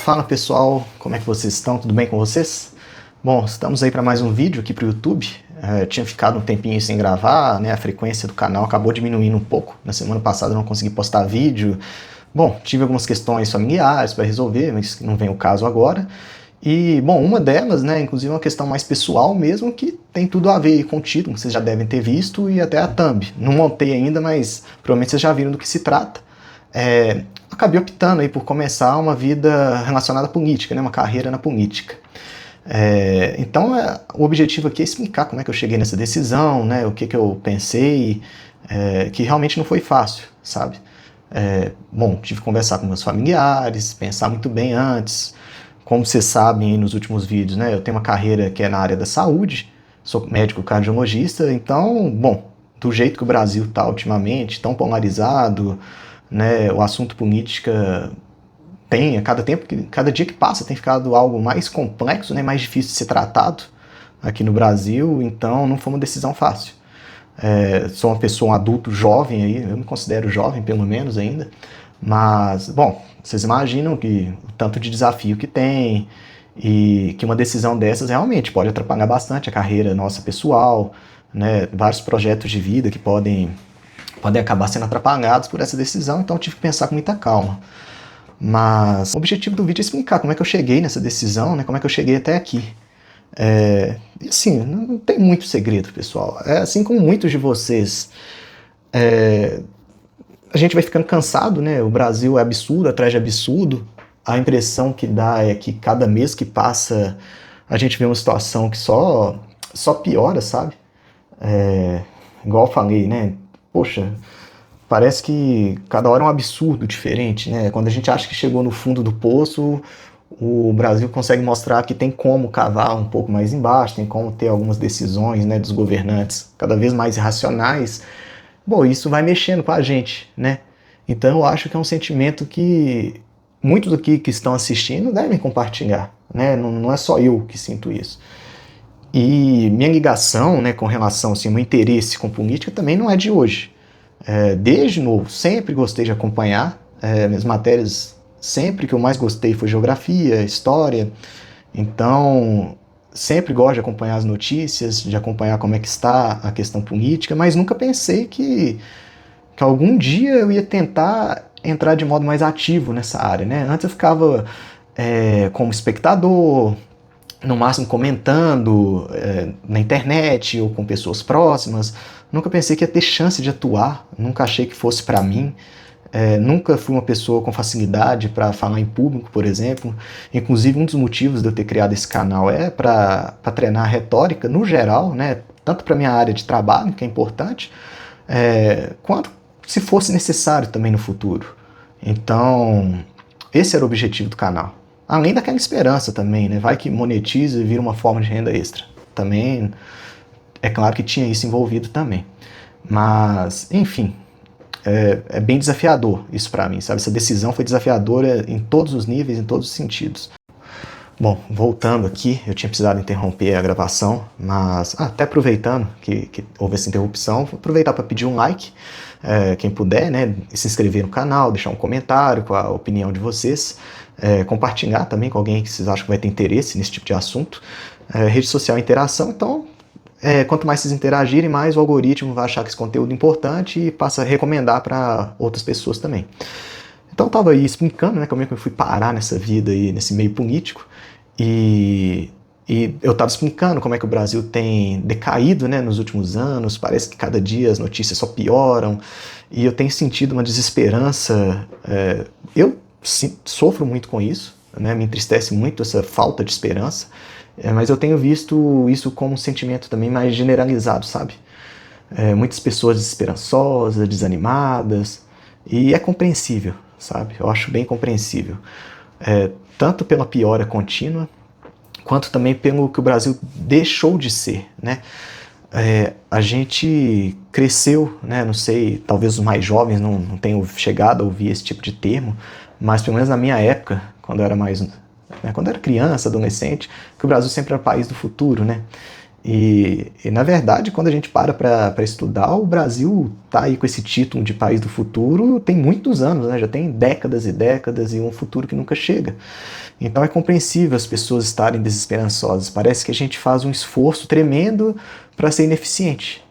Fala pessoal, como é que vocês estão? Tudo bem com vocês? Bom, estamos aí para mais um vídeo aqui para o YouTube. Tinha ficado um tempinho sem gravar, né? A frequência do canal acabou diminuindo um pouco. Na semana passada eu não consegui postar vídeo. Bom, tive algumas questões familiares para resolver, mas não vem o caso agora. E, bom, uma delas, né, inclusive uma questão mais pessoal mesmo, que tem tudo a ver com o título, que vocês já devem ter visto, e até a thumb. Não montei ainda, mas provavelmente vocês já viram do que se trata. Acabei optando aí por começar uma vida relacionada à política, né, uma carreira na política. Então, o objetivo aqui é explicar como é que eu cheguei nessa decisão, né, o que eu pensei, que realmente não foi fácil, sabe? Bom, tive que conversar com meus familiares, pensar muito bem antes. Como vocês sabem aí nos últimos vídeos, né, eu tenho uma carreira que é na área da saúde, sou médico cardiologista, então, bom, do jeito que o Brasil está ultimamente, tão polarizado, né, o assunto política tem, cada dia que passa tem ficado algo mais complexo, né, mais difícil de ser tratado aqui no Brasil, então não foi uma decisão fácil. Sou uma pessoa, um adulto jovem aí, eu me considero jovem pelo menos ainda, mas, bom, vocês imaginam que o tanto de desafio que tem e que uma decisão dessas realmente pode atrapalhar bastante a carreira nossa pessoal, né, vários projetos de vida que podem acabar sendo atrapalhados por essa decisão, então eu tive que pensar com muita calma. Mas o objetivo do vídeo é explicar como é que eu cheguei nessa decisão, né, como é que eu cheguei até aqui. E assim, não tem muito segredo, pessoal. Assim como muitos de vocês, a gente vai ficando cansado, né? O Brasil é absurdo atrás de absurdo. A impressão que dá é que cada mês que passa a gente vê uma situação que só piora, sabe? Igual eu falei, né? Poxa, parece que cada hora é um absurdo diferente, né? Quando a gente acha que chegou no fundo do poço, o Brasil consegue mostrar que tem como cavar um pouco mais embaixo, tem como ter algumas decisões, né, dos governantes cada vez mais irracionais. Bom, isso vai mexendo com a gente, né? Então eu acho que é um sentimento que muitos aqui que estão assistindo devem compartilhar, né? Não é só eu que sinto isso. E minha ligação, né, com relação, assim, meu interesse com política também não é de hoje. Desde novo, sempre gostei de acompanhar. Minhas matérias, sempre que eu mais gostei foi geografia, história. Então, sempre gosto de acompanhar as notícias, de acompanhar como é que está a questão política, mas nunca pensei que algum dia eu ia tentar entrar de modo mais ativo nessa área, né? Antes eu ficava como espectador, no máximo comentando na internet ou com pessoas próximas. Nunca pensei que ia ter chance de atuar, nunca achei que fosse para mim. Nunca fui uma pessoa com facilidade para falar em público, por exemplo. Inclusive, um dos motivos de eu ter criado esse canal é para treinar a retórica no geral, né? Tanto para minha área de trabalho, que é importante, quanto se fosse necessário também no futuro. Então, esse era o objetivo do canal. Além daquela esperança também, né? Vai que monetiza e vira uma forma de renda extra. Também, é claro que tinha isso envolvido também. Mas, enfim, é bem desafiador isso para mim, sabe? Essa decisão foi desafiadora em todos os níveis, em todos os sentidos. Bom, voltando aqui, eu tinha precisado interromper a gravação, mas até aproveitando que houve essa interrupção, vou aproveitar para pedir um like, quem puder, né? Se inscrever no canal, deixar um comentário com a opinião de vocês, compartilhar também com alguém que vocês acham que vai ter interesse nesse tipo de assunto. Rede social é interação, então quanto mais vocês interagirem, mais o algoritmo vai achar que esse conteúdo é importante e passa a recomendar para outras pessoas também. Então eu estava aí explicando, né, como é que eu fui parar nessa vida aí, nesse meio político, e eu estava explicando como é que o Brasil tem decaído, né, nos últimos anos. Parece que cada dia as notícias só pioram, e eu tenho sentido uma desesperança. Eu sofro muito com isso, né, me entristece muito essa falta de esperança. Mas eu tenho visto isso como um sentimento também mais generalizado, sabe? Muitas pessoas desesperançosas, desanimadas, e é compreensível, sabe? Eu acho bem compreensível. Tanto pela piora contínua, quanto também pelo que o Brasil deixou de ser, né? A gente cresceu, né? Não sei, talvez os mais jovens não tenham chegado a ouvir esse tipo de termo, mas pelo menos na minha época, quando eu era criança, adolescente, que o Brasil sempre era o país do futuro, né? Na verdade, quando a gente para estudar, o Brasil está aí com esse título de país do futuro tem muitos anos, né? Já tem décadas e décadas e um futuro que nunca chega. Então é compreensível as pessoas estarem desesperançosas. Parece que a gente faz um esforço tremendo para ser ineficiente.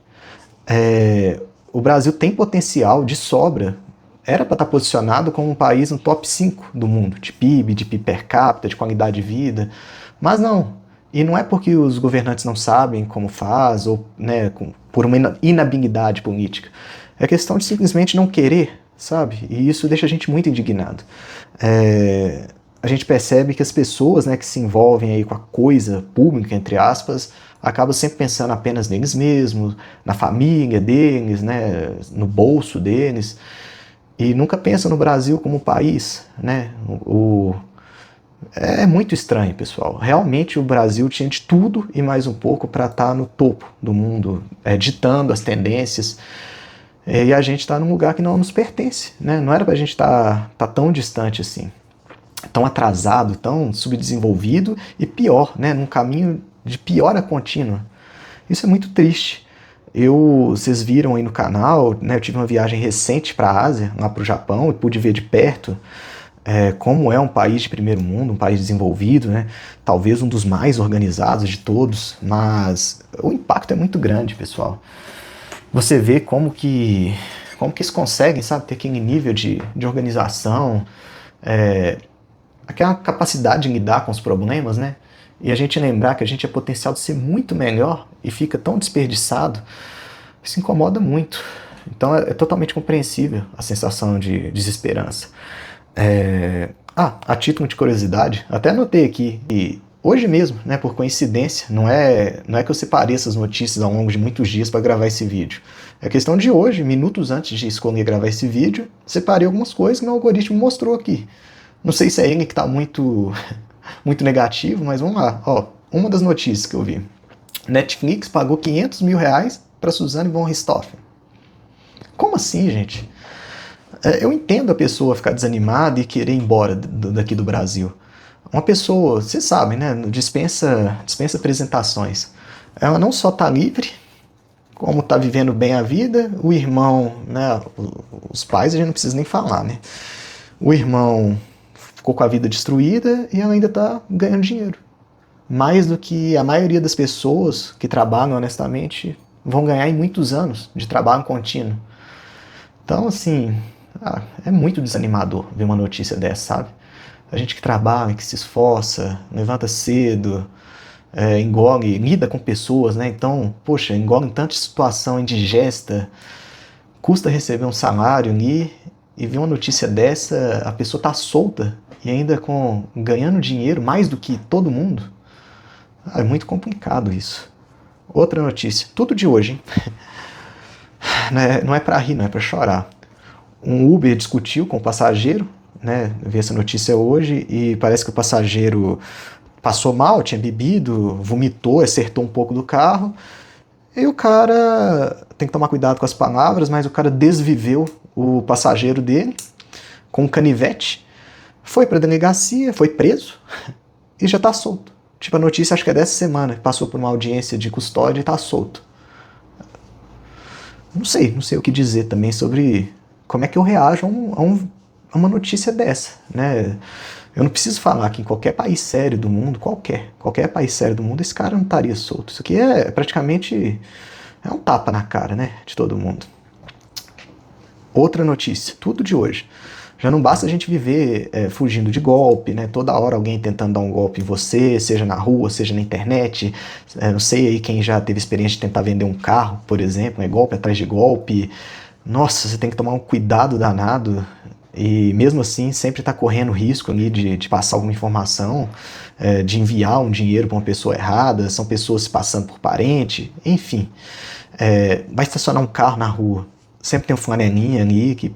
O Brasil tem potencial de sobra. Era para estar posicionado como um país no top 5 do mundo, de PIB per capita, de qualidade de vida. Mas não. E não é porque os governantes não sabem como faz, ou né, por uma inabilidade política. É questão de simplesmente não querer, sabe? E isso deixa a gente muito indignado. A gente percebe que as pessoas, né, que se envolvem aí com a coisa pública, entre aspas, acabam sempre pensando apenas neles mesmos, na família deles, né, no bolso deles, e nunca pensam no Brasil como país, né? É muito estranho, pessoal. Realmente o Brasil tinha de tudo e mais um pouco para estar no topo do mundo, ditando as tendências. E a gente está num lugar que não nos pertence, né? Não era para a gente estar tão distante assim, tão atrasado, tão subdesenvolvido e pior, né? Num caminho de piora contínua. Isso é muito triste. Vocês viram aí no canal, né? Eu tive uma viagem recente para a Ásia, lá para o Japão, e pude ver de perto como é um país de primeiro mundo, um país desenvolvido, né? Talvez um dos mais organizados de todos, mas o impacto é muito grande, pessoal. Você vê como que eles conseguem, sabe, ter aquele nível de organização, aquela capacidade de lidar com os problemas, né? E a gente lembrar que a gente é potencial de ser muito melhor e fica tão desperdiçado, isso incomoda muito. Então é totalmente compreensível a sensação de desesperança. A título de curiosidade, até anotei aqui, e hoje mesmo, né, por coincidência, não é que eu separei essas notícias ao longo de muitos dias para gravar esse vídeo. É questão de hoje, minutos antes de escolher gravar esse vídeo, separei algumas coisas que meu algoritmo mostrou aqui. Não sei se é ele que está muito, muito negativo, mas vamos lá. Ó, uma das notícias que eu vi. Netflix pagou R$500 mil para Suzanne von Richthofen. Como assim, gente? Eu entendo a pessoa ficar desanimada e querer ir embora daqui do Brasil. Uma pessoa, vocês sabem, né, dispensa apresentações. Ela não só está livre, como está vivendo bem a vida, o irmão, né, os pais a gente não precisa nem falar, né? O irmão ficou com a vida destruída e ela ainda está ganhando dinheiro. Mais do que a maioria das pessoas que trabalham honestamente vão ganhar em muitos anos de trabalho contínuo. Então, assim, é muito desanimador ver uma notícia dessa, sabe? A gente que trabalha, que se esforça, levanta cedo, engole, lida com pessoas, né? Então, poxa, engole em tanta situação indigesta, custa receber um salário ali, e ver uma notícia dessa, a pessoa tá solta e ainda ganhando dinheiro mais do que todo mundo. É muito complicado isso. Outra notícia, tudo de hoje, hein? Não é para rir, não é para chorar. Um Uber discutiu com o passageiro, né? Eu vi essa notícia hoje e parece que o passageiro passou mal, tinha bebido, vomitou, acertou um pouco do carro. E o cara tem que tomar cuidado com as palavras, mas o cara desviveu o passageiro dele com um canivete, foi para a delegacia, foi preso e já está solto. Tipo, a notícia acho que é dessa semana, passou por uma audiência de custódia e está solto. Não sei o que dizer também sobre como é que eu reajo a uma notícia dessa, né? Eu não preciso falar que em qualquer país sério do mundo, qualquer país sério do mundo, esse cara não estaria solto. Isso aqui é praticamente um tapa na cara, né, de todo mundo. Outra notícia, tudo de hoje. Já não basta a gente viver fugindo de golpe, né? Toda hora alguém tentando dar um golpe em você, seja na rua, seja na internet. Não sei aí quem já teve experiência de tentar vender um carro, por exemplo, né? Golpe atrás de golpe. Nossa, você tem que tomar um cuidado danado. E mesmo assim, sempre está correndo risco ali de passar alguma informação, de enviar um dinheiro para uma pessoa errada, são pessoas se passando por parente, enfim. Vai estacionar um carro na rua, sempre tem um flanelinha ali que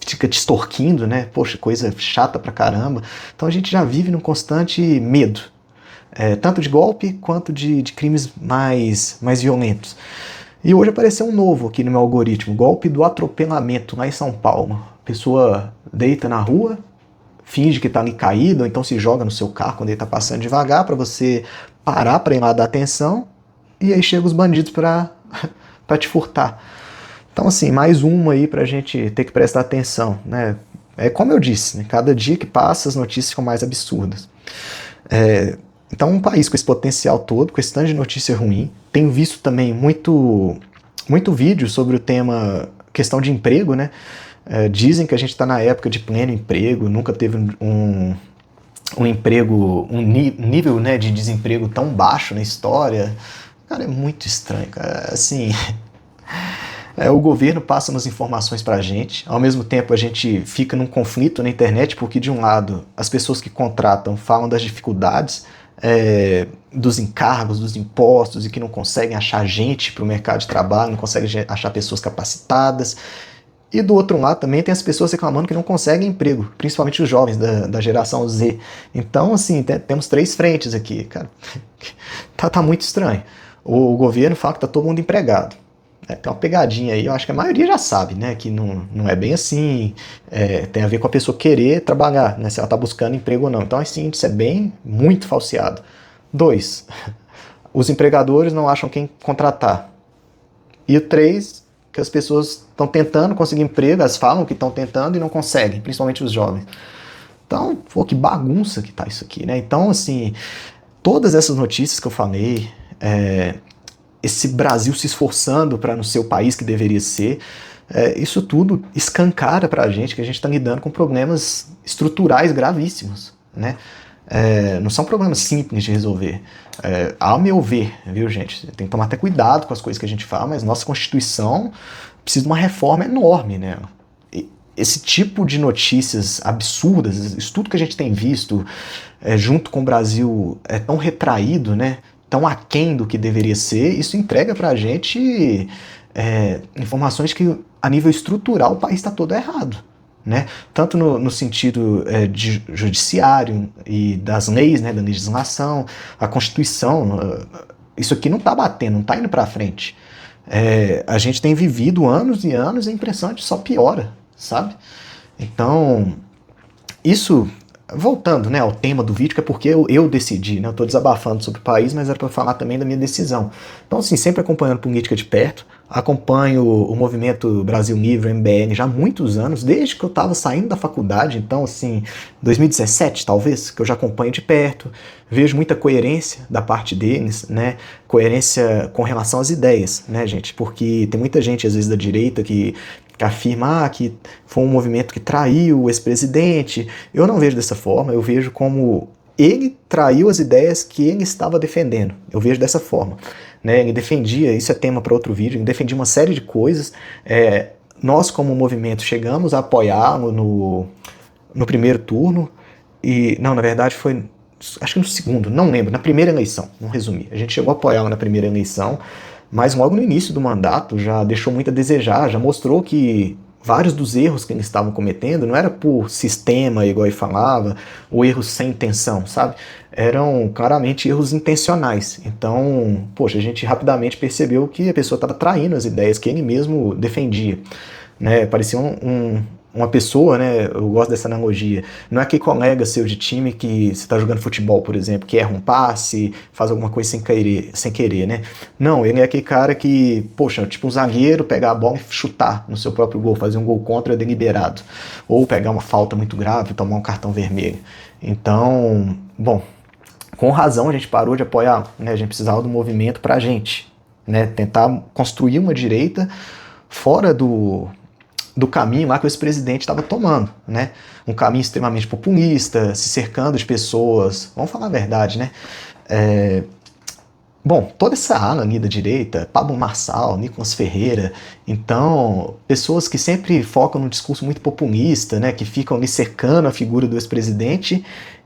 fica te extorquindo, né? Poxa, coisa chata pra caramba. Então a gente já vive num constante medo, tanto de golpe quanto de crimes mais violentos. E hoje apareceu um novo aqui no meu algoritmo, golpe do atropelamento lá em São Paulo. A pessoa deita na rua, finge que está ali caído, ou então se joga no seu carro quando ele está passando devagar para você parar para ir lá dar atenção e aí chegam os bandidos para te furtar. Então, assim, mais uma aí pra gente ter que prestar atenção, né? É como eu disse, né? Cada dia que passa as notícias ficam mais absurdas. Então, um país com esse potencial todo, com esse tanto de notícia ruim, tenho visto também muito vídeo sobre o tema questão de emprego, né? Dizem que a gente está na época de pleno emprego, nunca teve um emprego, nível, né, de desemprego tão baixo na história. Cara, é muito estranho, cara. Assim, o governo passa umas informações pra gente, ao mesmo tempo a gente fica num conflito na internet, porque de um lado as pessoas que contratam falam das dificuldades, dos encargos, dos impostos, e que não conseguem achar gente para o mercado de trabalho, não conseguem achar pessoas capacitadas. E do outro lado também tem as pessoas reclamando que não conseguem emprego, principalmente os jovens da geração Z. Então, assim, temos três frentes aqui, cara. Tá muito estranho. O governo fala que tá todo mundo empregado. Tem uma pegadinha aí, eu acho que a maioria já sabe, né, que não é bem assim, tem a ver com a pessoa querer trabalhar, né, se ela tá buscando emprego ou não. Então, assim, isso é muito falseado. 2, os empregadores não acham quem contratar. E o 3, que as pessoas estão tentando conseguir emprego, elas falam que estão tentando e não conseguem, principalmente os jovens. Então, pô, que bagunça que tá isso aqui, né? Então, assim, todas essas notícias que eu falei, esse Brasil se esforçando para não ser o país que deveria ser, isso tudo escancara para a gente que a gente está lidando com problemas estruturais gravíssimos, né? Não são problemas simples de resolver. Ao meu ver, viu, gente? Tem que tomar até cuidado com as coisas que a gente fala, mas nossa Constituição precisa de uma reforma enorme, né? Esse tipo de notícias absurdas, isso tudo que a gente tem visto, junto com o Brasil tão retraído, né? Tão aquém do que deveria ser, isso entrega pra gente informações que, a nível estrutural, o país está todo errado, né? Tanto no sentido de judiciário e das leis, né, da legislação, a Constituição, isso aqui não está batendo, não está indo para frente. A gente tem vivido anos e anos e a impressão é que só piora, sabe? Então, isso... Voltando, né, ao tema do vídeo, que é porque eu decidi, né, eu estou desabafando sobre o país, mas era para falar também da minha decisão. Então, assim, sempre acompanhando política de perto, acompanho o movimento Brasil Livre, MBL, já há muitos anos, desde que eu estava saindo da faculdade, então, assim, 2017, talvez, que eu já acompanho de perto, vejo muita coerência da parte deles, né, coerência com relação às ideias, né, gente, porque tem muita gente, às vezes, da direita que afirma que foi um movimento que traiu o ex-presidente. Eu não vejo dessa forma, eu vejo como ele traiu as ideias que ele estava defendendo. Eu vejo dessa forma, né? Ele defendia, isso é tema para outro vídeo, ele defendia uma série de coisas. Nós, como movimento, chegamos a apoiá-lo no primeiro turno, e não, na verdade foi, acho que no segundo, não lembro, na primeira eleição, vamos resumir. A gente chegou a apoiá-lo na primeira eleição, mas logo no início do mandato já deixou muito a desejar, já mostrou que vários dos erros que eles estavam cometendo não era por sistema, igual ele falava, ou erros sem intenção, sabe? Eram claramente erros intencionais. Então, poxa, a gente rapidamente percebeu que a pessoa estava traindo as ideias que ele mesmo defendia, né? Parecia uma pessoa, né? Eu gosto dessa analogia. Não é aquele colega seu de time que você está jogando futebol, por exemplo, que erra um passe, faz alguma coisa sem querer, né? Não, ele é aquele cara que, poxa, tipo um zagueiro pegar a bola e chutar no seu próprio gol, fazer um gol contra deliberado. Ou pegar uma falta muito grave e tomar um cartão vermelho. Então, bom, com razão a gente parou de apoiar, né? A gente precisava do movimento pra gente, né? Tentar construir uma direita fora do caminho lá que o ex-presidente estava tomando, né? Um caminho extremamente populista, se cercando de pessoas, vamos falar a verdade, né? Bom, toda essa ala ali da direita, Pablo Marçal, Nicolas Ferreira, então, pessoas que sempre focam num discurso muito populista, né? Que ficam ali cercando a figura do ex-presidente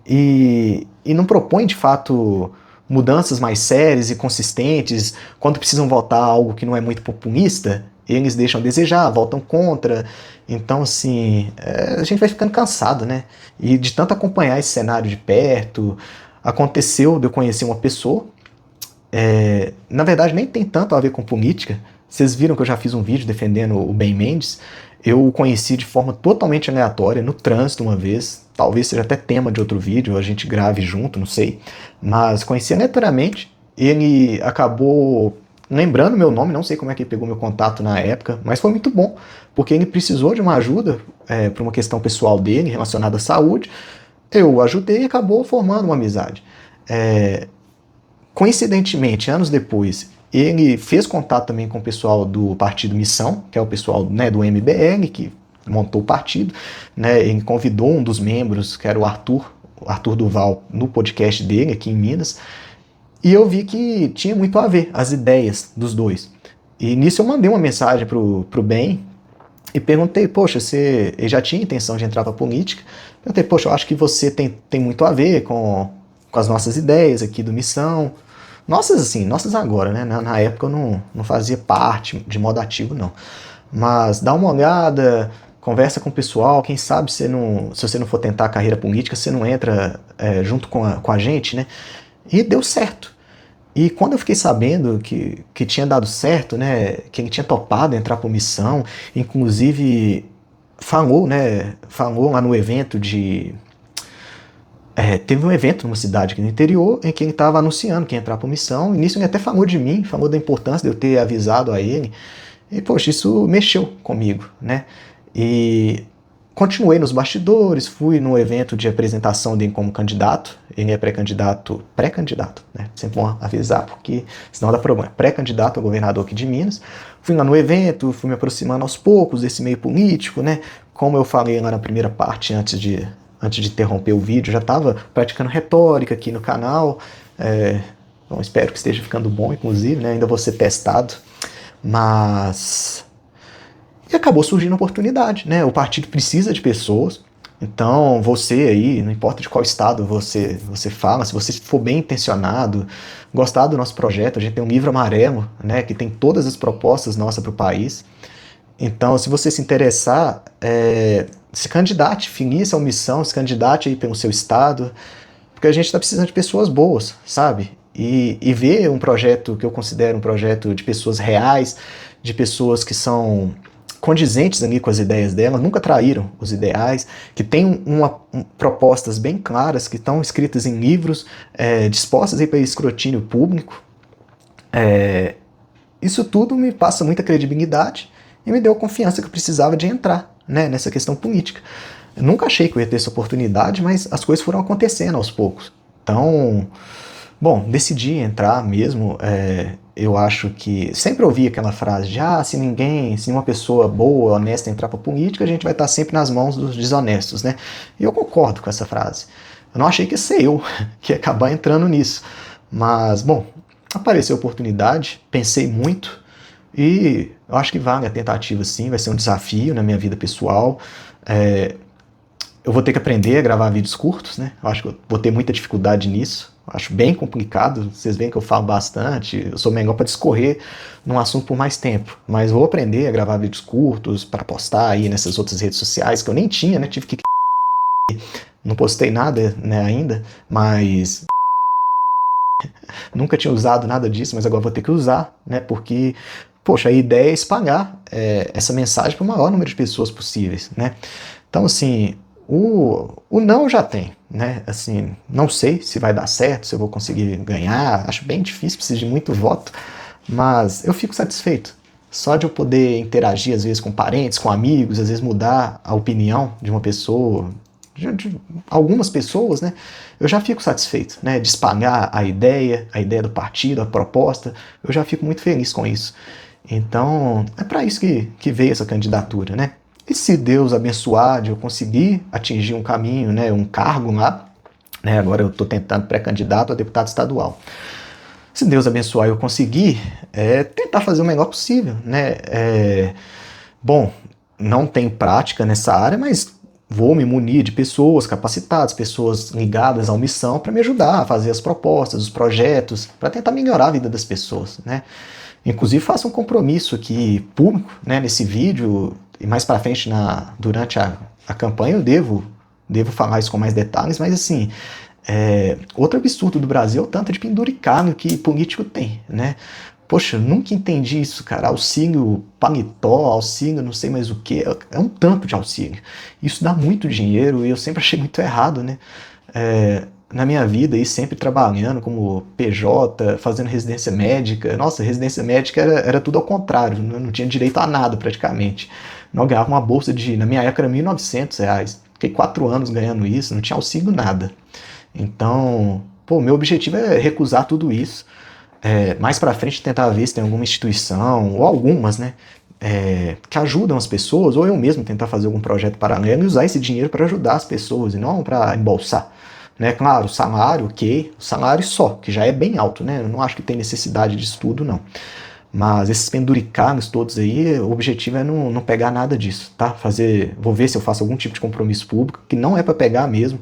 e não propõem, de fato, mudanças mais sérias e consistentes. Quando precisam votar algo que não é muito populista, eles deixam a desejar, voltam contra. Então, assim, a gente vai ficando cansado, né? E de tanto acompanhar esse cenário de perto, aconteceu de eu conhecer uma pessoa, na verdade nem tem tanto a ver com política. Vocês viram que eu já fiz um vídeo defendendo o Ben Mendes. Eu o conheci de forma totalmente aleatória, no trânsito uma vez, talvez seja até tema de outro vídeo, a gente grave junto, não sei. Mas conheci aleatoriamente, ele acabou lembrando meu nome, não sei como é que ele pegou meu contato na época, mas foi muito bom, porque ele precisou de uma ajuda para uma questão pessoal dele relacionada à saúde. Eu ajudei e acabou formando uma amizade. Coincidentemente, anos depois, ele fez contato também com o pessoal do Partido Missão, que é o pessoal, né, do MBL, que montou o partido. Né, ele convidou um dos membros, que era o Arthur Duval, no podcast dele aqui em Minas, e eu vi que tinha muito a ver as ideias dos dois. E nisso eu mandei uma mensagem pro Ben e perguntei, poxa, ele já tinha intenção de entrar para política. Perguntei, poxa, eu acho que você tem muito a ver com as nossas ideias aqui do Missão. Nossas, assim, nossas agora, né? Na época eu não fazia parte de modo ativo, não. Mas dá uma olhada, conversa com o pessoal, quem sabe se você não for tentar a carreira política, você não entra junto com a gente, né? E deu certo. E quando eu fiquei sabendo que tinha dado certo, né, que ele tinha topado entrar por missão, inclusive falou lá no evento teve um evento numa cidade aqui no interior em que ele estava anunciando que ia entrar por missão, e nisso ele até falou de mim, falou da importância de eu ter avisado a ele, e poxa, isso mexeu comigo, né, e continuei nos bastidores, fui no evento de apresentação dele como candidato. Ele é pré-candidato, né? Sempre bom avisar, porque senão dá problema. Pré-candidato a governador aqui de Minas. Fui lá no evento, fui me aproximando aos poucos desse meio político, né? Como eu falei lá na primeira parte, antes de interromper o vídeo, já estava praticando retórica aqui no canal. Bom, espero que esteja ficando bom, inclusive, né? Ainda vou ser testado. Mas... E acabou surgindo a oportunidade, né? O partido precisa de pessoas, então você aí, não importa de qual estado você fala, se você for bem intencionado, gostar do nosso projeto, a gente tem um livro amarelo, né, que tem todas as propostas nossas para o país. Então, se você se interessar, se candidate, filie essa missão, se candidate aí pelo seu estado, porque a gente está precisando de pessoas boas, sabe? E ver um projeto que eu considero um projeto de pessoas reais, de pessoas que são condizentes ali com as ideias dela, nunca traíram os ideais, que têm propostas bem claras, que estão escritas em livros, dispostas para escrutínio público. Isso tudo me passa muita credibilidade e me deu a confiança que eu precisava de entrar, né, nessa questão política. Eu nunca achei que eu ia ter essa oportunidade, mas as coisas foram acontecendo aos poucos. Então, bom, decidi entrar mesmo. Eu acho que sempre ouvi aquela frase de se nenhuma pessoa boa, honesta entrar para a política, a gente vai estar sempre nas mãos dos desonestos, né? E eu concordo com essa frase. Eu não achei que ia ser eu que ia acabar entrando nisso. Mas, bom, apareceu a oportunidade, pensei muito e eu acho que vale a tentativa sim, vai ser um desafio na minha vida pessoal. Eu vou ter que aprender a gravar vídeos curtos, né? Eu acho que eu vou ter muita dificuldade nisso. Eu acho bem complicado, vocês veem que eu falo bastante, eu sou melhor para discorrer num assunto por mais tempo, mas vou aprender a gravar vídeos curtos para postar aí nessas outras redes sociais que eu nem tinha, né? Tive que não postei nada, né, ainda, mas nunca tinha usado nada disso, mas agora vou ter que usar, né? Porque, poxa, a ideia é espalhar essa mensagem para o maior número de pessoas possíveis, né? Então, assim, o não eu já tem, né? Assim, não sei se vai dar certo, se eu vou conseguir ganhar, acho bem difícil, preciso de muito voto, mas eu fico satisfeito. Só de eu poder interagir, às vezes, com parentes, com amigos, às vezes mudar a opinião de uma pessoa, de algumas pessoas, né? Eu já fico satisfeito, né? De espalhar a ideia do partido, a proposta, eu já fico muito feliz com isso. Então, é para isso que veio essa candidatura, né? E se Deus abençoar de eu conseguir atingir um caminho, né, um cargo lá, né, agora eu estou tentando pré-candidato a deputado estadual. Se Deus abençoar e eu conseguir, tentar fazer o melhor possível, né? Bom, não tenho prática nessa área, mas vou me munir de pessoas capacitadas, pessoas ligadas à missão para me ajudar a fazer as propostas, os projetos, para tentar melhorar a vida das pessoas, né? Inclusive faço um compromisso aqui público, né, nesse vídeo, e mais para frente durante a campanha eu devo falar isso com mais detalhes, mas assim, outro absurdo do Brasil é o tanto de penduricalho que político tem, né? Poxa, eu nunca entendi isso, cara. Auxílio paletó, auxílio não sei mais o que, é um tanto de auxílio. Isso dá muito dinheiro e eu sempre achei muito errado, né? na minha vida, aí, sempre trabalhando como PJ, fazendo residência médica. Nossa, residência médica era tudo ao contrário, não tinha direito a nada praticamente. Não ganhava uma bolsa na minha época era R$ 1.900. Fiquei 4 anos ganhando isso, não tinha auxílio nada. Então, pô, meu objetivo é recusar tudo isso. Mais pra frente tentar ver se tem alguma instituição, ou algumas, né, que ajudam as pessoas, ou eu mesmo tentar fazer algum projeto paralelo e usar esse dinheiro para ajudar as pessoas e não para embolsar. Né? Claro, o salário, ok, o salário só, que já é bem alto, né? Eu não acho que tem necessidade disso tudo, não. Mas esses penduricalhos todos aí, o objetivo é não pegar nada disso, tá? Vou ver se eu faço algum tipo de compromisso público, que não é para pegar mesmo.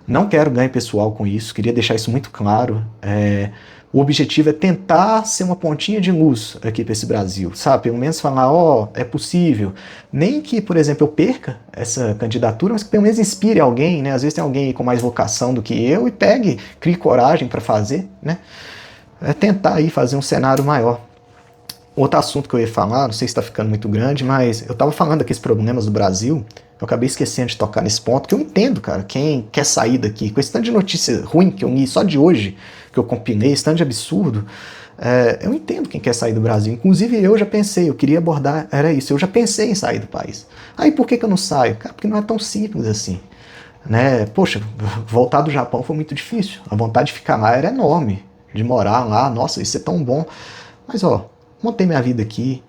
Não quero ganho pessoal com isso, queria deixar isso muito claro. O objetivo é tentar ser uma pontinha de luz aqui para esse Brasil, sabe? Pelo menos falar, ó, é possível. Nem que, por exemplo, eu perca essa candidatura, mas que pelo menos inspire alguém, né? Às vezes tem alguém com mais vocação do que eu e crie coragem para fazer, né? É tentar aí fazer um cenário maior. Outro assunto que eu ia falar, não sei se está ficando muito grande, mas eu estava falando aqui dos problemas do Brasil, eu acabei esquecendo de tocar nesse ponto, que eu entendo, cara, quem quer sair daqui, com esse tanto de notícia ruim que eu li só de hoje, que eu compilei, esse tanto de absurdo, eu entendo quem quer sair do Brasil. Inclusive eu já pensei, eu queria abordar, era isso, eu já pensei em sair do país. Aí por que eu não saio? Cara, porque não é tão simples assim. Né? Poxa, voltar do Japão foi muito difícil, a vontade de ficar lá era enorme, de morar lá, nossa, isso é tão bom. Mas ó, montei minha vida aqui,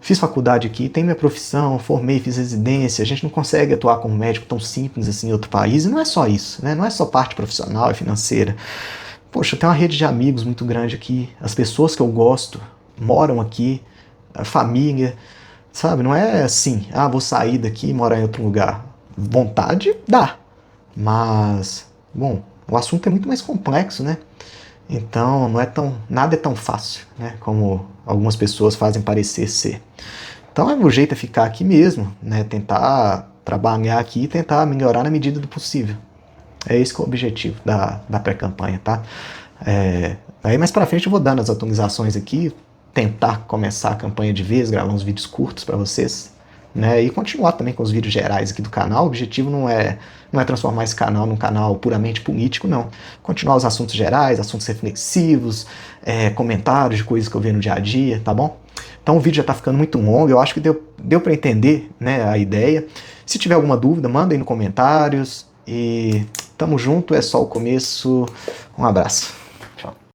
fiz faculdade aqui, tenho minha profissão, formei, fiz residência, a gente não consegue atuar como médico tão simples assim em outro país, e não é só isso, né? Não é só parte profissional e financeira. Poxa, eu tenho uma rede de amigos muito grande aqui, as pessoas que eu gosto moram aqui, a família, sabe? Não é assim, vou sair daqui e morar em outro lugar. Vontade dá, mas, bom, o assunto é muito mais complexo, né? Então, nada é tão fácil, né, como algumas pessoas fazem parecer ser. Então, o jeito é ficar aqui mesmo, né, tentar trabalhar aqui e tentar melhorar na medida do possível. É esse que é o objetivo da pré-campanha, tá? Aí mais pra frente eu vou dando as atualizações aqui, tentar começar a campanha de vez, gravar uns vídeos curtos para vocês, né, e continuar também com os vídeos gerais aqui do canal. O objetivo não é transformar esse canal num canal puramente político, não. Continuar os assuntos gerais, assuntos reflexivos, comentários de coisas que eu vejo no dia a dia, tá bom? Então o vídeo já tá ficando muito longo, eu acho que deu para entender, né, a ideia. Se tiver alguma dúvida, manda aí nos comentários e tamo junto, é só o começo. Um abraço.